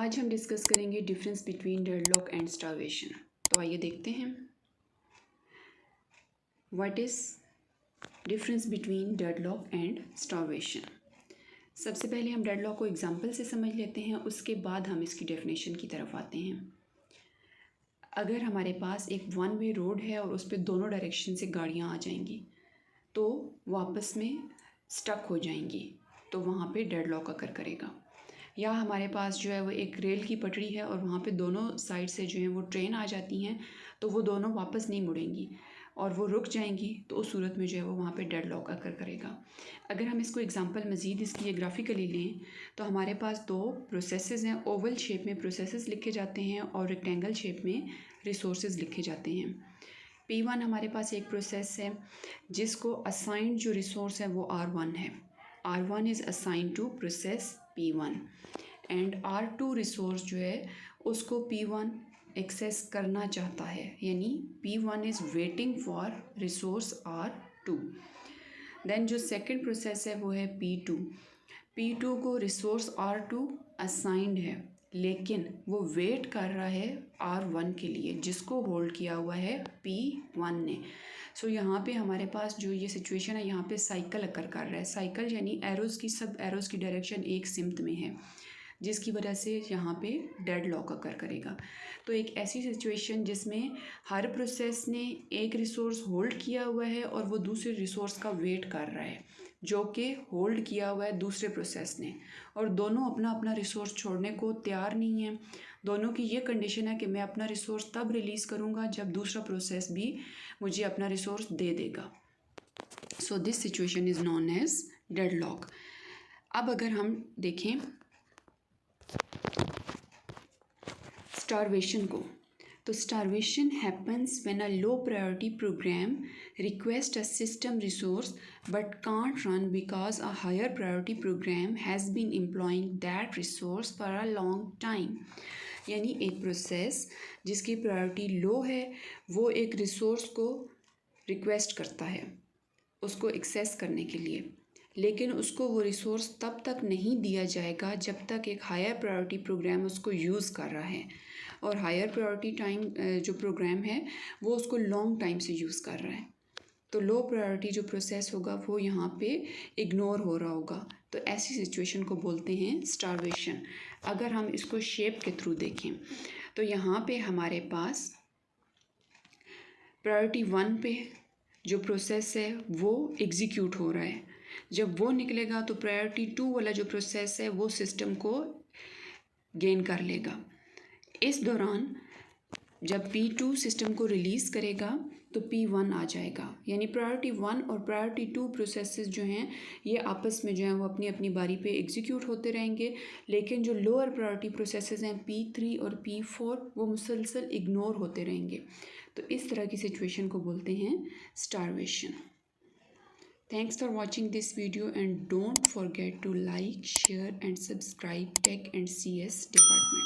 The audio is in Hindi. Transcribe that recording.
आज हम डिस्कस करेंगे difference between deadlock and starvation. तो आइए देखते हैं what is difference between deadlock and starvation. सबसे पहले हम डेडलॉक को एग्जांपल से समझ लेते हैं, उसके बाद हम इसकी डेफिनेशन की तरफ आते हैं। अगर हमारे पास एक वन वे रोड है और उस पर दोनों डायरेक्शन से गाड़ियाँ आ जाएंगी तो वो आपस में स्टक हो जाएंगी, तो वहाँ पे डेडलॉक अकर करेगा। या हमारे पास जो है वो एक रेल की पटड़ी है और वहाँ पे दोनों साइड से जो है वो ट्रेन आ जाती हैं, तो वो दोनों वापस नहीं मुड़ेंगी और वो रुक जाएंगी, तो उस सूरत में जो है वो वहाँ पे डेडलॉक अकर करेगा। अगर हम इसको एग्जांपल मज़ीद इसकी ये ग्राफिकली लें तो हमारे पास दो प्रोसेसेस हैं। ओवल शेप में प्रोसेसेस लिखे जाते हैं और रेक्टेंगल शेप में रिसोर्सेज लिखे जाते हैं। P1 हमारे पास एक प्रोसेस है जिसको असाइंड जो रिसोर्स है वो R1 है। R1 is assigned to process P1 and R2 resource जो है उसको P1 एक्सेस करना चाहता है, यानी P1 is waiting for resource R2। Then जो सेकंड प्रोसेस है वो है P2। P2 को रिसोर्स R2 असाइंड है, लेकिन वो वेट कर रहा है R1 के लिए जिसको होल्ड किया हुआ है P1 ने। सो यहाँ पे हमारे पास जो ये सिचुएशन है, यहाँ पे साइकिल अकर कर रहा है। साइकिल यानी एरोज़ की सब एरोज़ की डायरेक्शन एक सिमत में है, जिसकी वजह से यहाँ पे डेडलॉक अकर करेगा। तो एक ऐसी सिचुएशन जिसमें हर प्रोसेस ने एक रिसोर्स होल्ड किया हुआ है और वो दूसरे रिसोर्स का वेट कर रहा है जो कि होल्ड किया हुआ है दूसरे प्रोसेस ने, और दोनों अपना अपना रिसोर्स छोड़ने को तैयार नहीं है। दोनों की ये कंडीशन है कि मैं अपना रिसोर्स तब रिलीज़ करूँगा जब दूसरा प्रोसेस भी मुझे अपना रिसोर्स दे देगा। So this situation is known as deadlock. अब अगर हम देखें स्टारवेशन को, तो starvation happens when a low priority program request a system resource but can't run because a higher priority program has been employing that resource for a long time। यानी एक प्रोसेस जिसकी प्रायोरिटी लो है वो एक रिसोर्स को रिक्वेस्ट करता है उसको एक्सेस करने के लिए, लेकिन उसको वो रिसोर्स तब तक नहीं दिया जाएगा जब तक एक हायर प्रायोरिटी प्रोग्राम उसको यूज़ कर रहा है, और हायर प्रायोरिटी टाइम जो प्रोग्राम है वो उसको लॉन्ग टाइम से यूज़ कर रहा है। तो लो प्रायोरिटी जो प्रोसेस होगा वो यहाँ पे इग्नोर हो रहा होगा, तो ऐसी सिचुएशन को बोलते हैं स्टारवेशन। अगर हम इसको शेप के थ्रू देखें तो यहाँ पे हमारे पास प्रायोरिटी 1 पे जो प्रोसेस है वो एग्जीक्यूट हो रहा है। जब वो निकलेगा तो प्रायोरिटी 2 वाला जो प्रोसेस है वो सिस्टम को गेन कर लेगा। इस दौरान जब P2 सिस्टम को रिलीज़ करेगा तो P1 आ जाएगा, यानी प्रायोरिटी 1 और प्रायोरिटी 2 प्रोसेसेस जो हैं ये आपस में जो है वो अपनी अपनी बारी पे एग्जीक्यूट होते रहेंगे, लेकिन जो लोअर प्रायोरिटी प्रोसेसेस हैं P3 और P4 वो मुसलसल इग्नोर होते रहेंगे। तो इस तरह की सिचुएशन को बोलते हैं starvation. Thanks for watching this video and don't forget to like, share and subscribe Tech and CS Department.